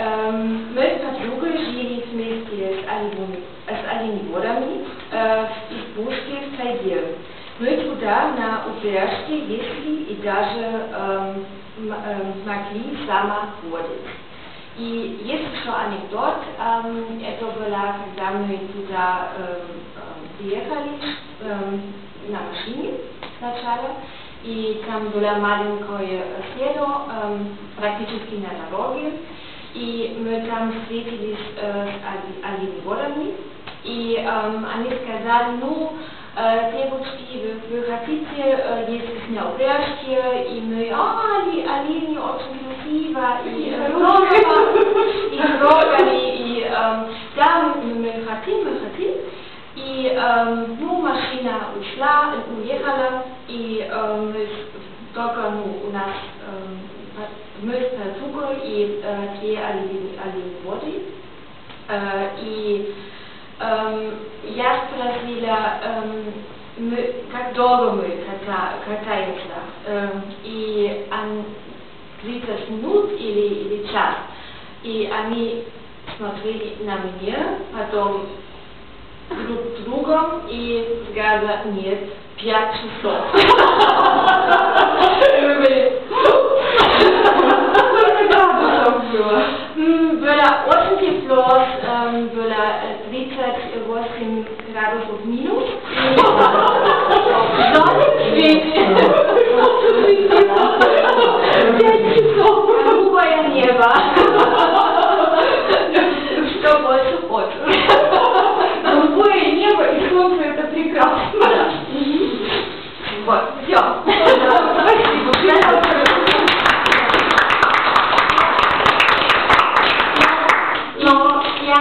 Мы подругой вместе с оленеводами в избушке в тайге. Мы туда на упряжке ездили и даже могли самоводить. И есть еще анекдот, это было, когда мы туда приехали на машине сначала, и там было маленькое село, практически на дороге, и мы там встретились с оленеводами, и они сказали, ну, девочки, вы хотите ездить на упряжке, и мы, олени очень красиво, и трогали, и да, мы хотим, и ну, машина уехала, и мы только, у нас мы с подругой и две оленеводы, и я спросила, как долго мы катаемся, и 30 минут или час. И они смотрели на меня, потом друг другом и сказали, нет, 5 часов. Было очень тепло, было 38 градусов минус. Голубое небо. Что больше хочешь? Голубое небо и солнце — это прекрасно. Вот, все. Спасибо. Но я